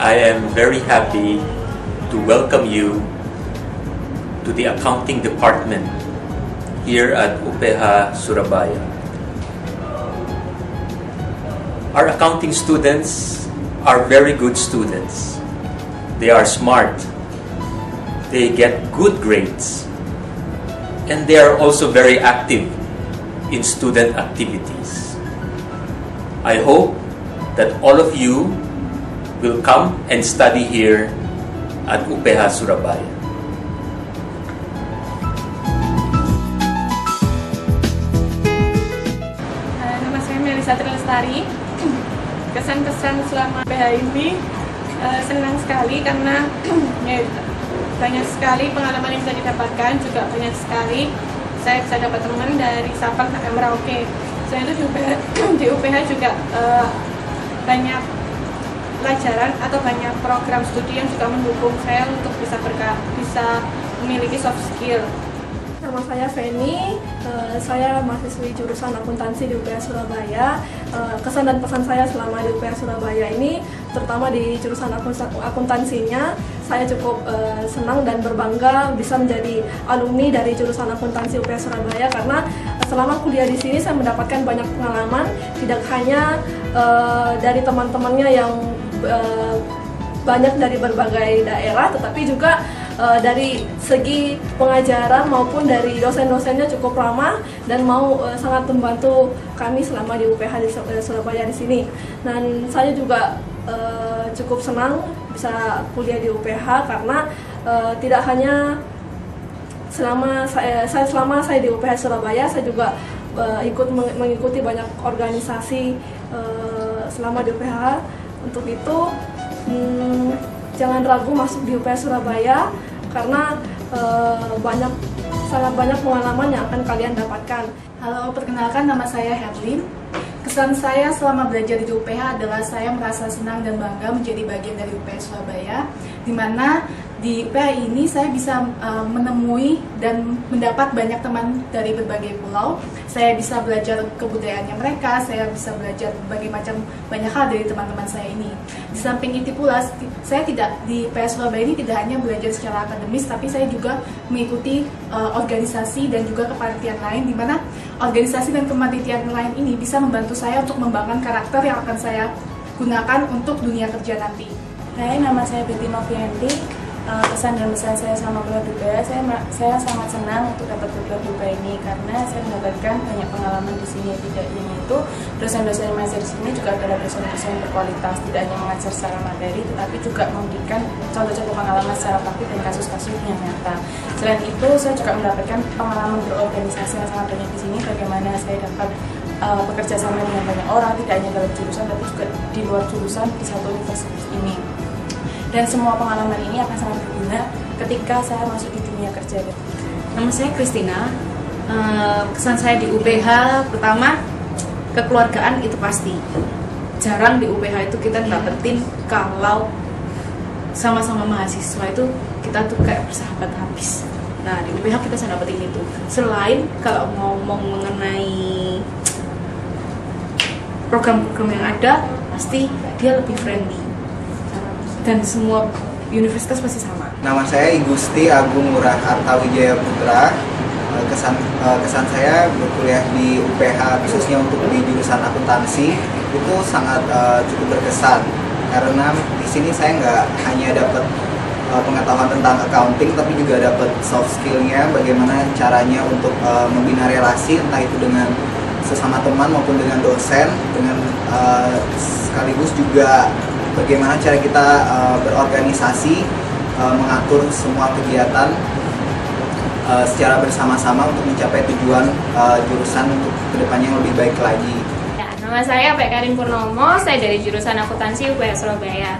I am very happy to welcome you to the accounting department here at UPH Surabaya. Our accounting students are very good students. They are smart. They get good grades. And they are also very active in student activities. I hope that all of you will come and study here at UPH Surabaya. Nama saya Melisa Trilestari. Kesan-kesan selama UPH ini senang sekali karena banyak sekali pengalaman yang bisa didapatkan, juga banyak sekali saya bisa dapat teman dari Sabang sampai Merauke. Selain itu juga di UPH juga banyak pelajaran atau banyak program studi yang juga mendukung saya untuk bisa memiliki soft skill. Nama saya Feni, saya mahasiswi jurusan akuntansi di UPH Surabaya. Kesan dan pesan saya selama di UPH Surabaya ini, terutama di jurusan akuntansinya, saya cukup senang dan berbangga bisa menjadi alumni dari jurusan akuntansi UPH Surabaya karena selama kuliah di sini saya mendapatkan banyak pengalaman, tidak hanya dari teman-temannya yang banyak dari berbagai daerah, tetapi juga dari segi pengajaran maupun dari dosen-dosennya cukup ramah dan mau sangat membantu kami selama di UPH di Surabaya di sini. Dan saya juga cukup senang bisa kuliah di UPH karena tidak hanya selama saya di UPH Surabaya, saya juga mengikuti banyak organisasi selama di UPH. Untuk itu jangan ragu masuk di UPH Surabaya karena sangat banyak pengalaman yang akan kalian dapatkan. Halo, perkenalkan nama saya Herlin. Kesan saya selama belajar di UPH adalah saya merasa senang dan bangga menjadi bagian dari UPH Surabaya, di mana di UPH ini saya bisa menemui dan mendapat banyak teman dari berbagai pulau. Saya bisa belajar kebudayaannya mereka, saya bisa belajar banyak hal dari teman-teman saya ini. Di samping itu pula, saya di UPH Surabaya ini tidak hanya belajar secara akademis, tapi saya juga mengikuti organisasi dan juga kepanitiaan lain, di mana organisasi dan kepanitiaan lain ini bisa membantu saya untuk membangun karakter yang akan saya gunakan untuk dunia kerja nanti. Hai, nama saya Betty Novianti. Kesan dan pesan saya sama kuliah di UPH, saya sangat senang untuk dapat kuliah di UPH ini karena saya mendapatkan banyak pengalaman di sini. Tidak hanya itu, dosen-dosen yang mengajar di sini juga adalah dosen-dosen berkualitas, tidak hanya mengajar secara materi, tetapi juga memberikan contoh-contoh pengalaman secara praktik dan kasus-kasus yang nyata. Selain itu, saya juga mendapatkan pengalaman berorganisasi yang sangat banyak di sini. Bagaimana saya dapat bekerja sama dengan banyak orang, tidak hanya dalam jurusan, tapi juga di luar jurusan di satu universitas ini. Dan semua pengalaman ini akan sangat berguna ketika saya masuk di dunia kerja. Nama saya Christina. Kesan saya di UPH, pertama, kekeluargaan itu pasti. Jarang di UPH itu kita dapetin kalau sama-sama mahasiswa itu kita tuh kayak bersahabat habis. Nah, di UPH kita bisa dapetin itu. Selain kalau ngomong mengenai program-program yang ada, pasti dia lebih friendly. Dan semua universitas pasti sama. Nama saya Igusti Agung Ngurah Artawijaya Putra. Kesan saya berkuliah di UPH khususnya untuk di jurusan akuntansi itu sangat cukup berkesan karena di sini saya nggak hanya dapat pengetahuan tentang accounting, tapi juga dapat soft skillnya, bagaimana caranya untuk membina relasi entah itu dengan sesama teman maupun dengan dosen, dengan sekaligus juga bagaimana cara kita berorganisasi, mengatur semua kegiatan secara bersama-sama untuk mencapai tujuan jurusan untuk kedepannya yang lebih baik lagi. Ya, nama saya Pak Karin Purnomo, saya dari jurusan akuntansi UPH Surabaya.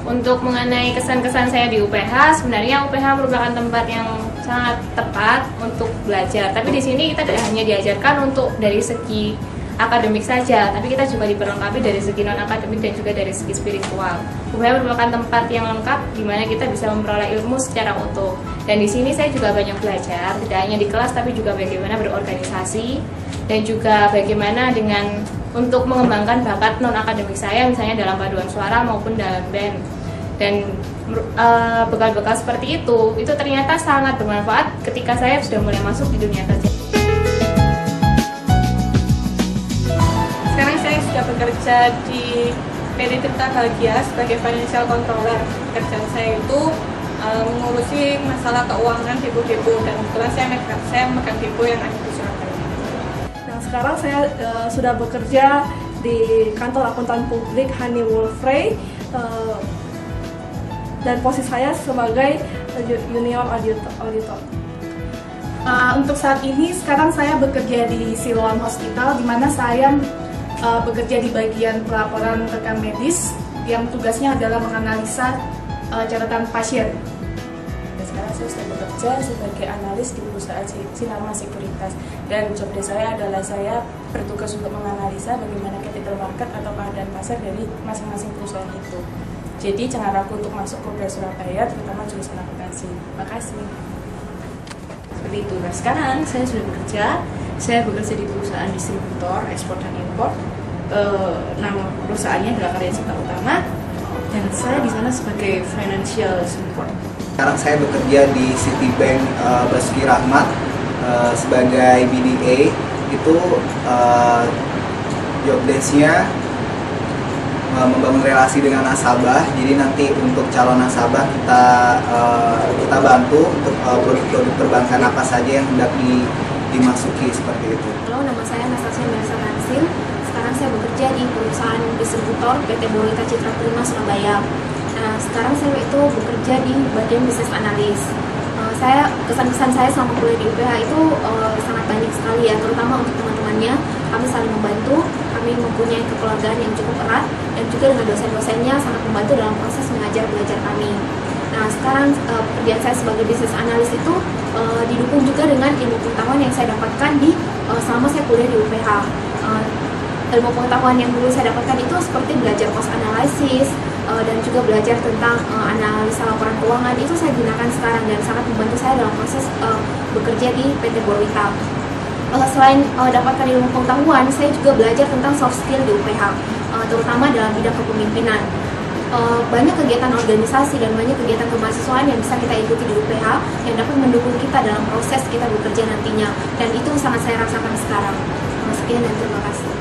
Untuk mengenai kesan-kesan saya di UPH, sebenarnya UPH merupakan tempat yang sangat tepat untuk belajar. Tapi di sini kita tidak hanya diajarkan untuk dari segi akademik saja, tapi kita juga diperlengkapi dari segi non-akademik dan juga dari segi spiritual. UPH merupakan tempat yang lengkap di mana kita bisa memperoleh ilmu secara utuh. Dan di sini saya juga banyak belajar, tidak hanya di kelas tapi juga bagaimana berorganisasi dan juga bagaimana dengan untuk mengembangkan bakat non akademik saya, misalnya dalam paduan suara maupun dalam band. Dan bekal-bekal seperti itu ternyata sangat bermanfaat ketika saya sudah mulai masuk di dunia kerja. Sekarang saya sudah bekerja di PT Tirta Bahagia sebagai financial controller. Kerjaan saya itu mengurusi masalah keuangan depo-depo, dan kebetulan saya megang depo yang ada di Surabaya. Nah, sekarang saya sudah bekerja di kantor akuntan publik Hani Wolfrey, dan posisi saya sebagai junior auditor. Untuk saat ini, sekarang saya bekerja di Siloam Hospital, di mana saya bekerja di bagian pelaporan rekam medis yang tugasnya adalah menganalisa catatan pasien. Dan sekarang saya sudah bekerja sebagai analis di perusahaan Sinarmas Sekuritas, dan job desk saya adalah saya bertugas untuk menganalisa bagaimana capital market atau keadaan pasar dari masing-masing perusahaan itu. Jadi jangan ragu untuk masuk ke UPH Surabaya, terutama jurusan akuntansi. Makasih. Seperti itu. Nah, sekarang saya sudah bekerja. Saya bekerja di perusahaan distributor ekspor dan impor. Nama perusahaannya adalah Karya Cipta Utama, dan saya di sana sebagai financial support. Sekarang saya bekerja di Citibank Basuki Rahmat sebagai BDA. Itu job desk-nya membangun relasi dengan nasabah. Jadi nanti untuk calon nasabah kita bantu untuk produk-produk perbankan apa saja yang hendak dimasuki seperti itu. Halo, nama saya Anastasia Melisa Nansil. Sekarang saya bekerja di perusahaan distributor PT Borita Citra Prima Surabaya. Nah, sekarang saya itu bekerja di bagian bisnis analis. Kesan-kesan saya selama kuliah di UPH itu sangat banyak sekali ya, terutama untuk teman-temannya. Kami saling membantu, kami mempunyai kekeluargaan yang cukup erat, dan juga dengan dosen-dosennya sangat membantu dalam proses mengajar belajar kami. Nah, sekarang pekerjaan saya sebagai bisnis analis itu didukung juga dengan ilmu pengetahuan yang saya dapatkan selama saya kuliah di UPH. Ilmu pengetahuan yang dulu saya dapatkan itu seperti belajar cost analysis, dan juga belajar tentang analisa laporan keuangan. Itu saya gunakan sekarang dan sangat membantu saya dalam proses bekerja di PT Borita. Selain dapatkan ilmu pengetahuan, saya juga belajar tentang soft skill di UPH, terutama dalam bidang kepemimpinan. Banyak kegiatan organisasi dan banyak kegiatan kemahasiswaan yang bisa kita ikuti di UPH yang dapat mendukung kita dalam proses kita bekerja nantinya, dan itu sangat saya rasakan sekarang. Sekian dan terima kasih.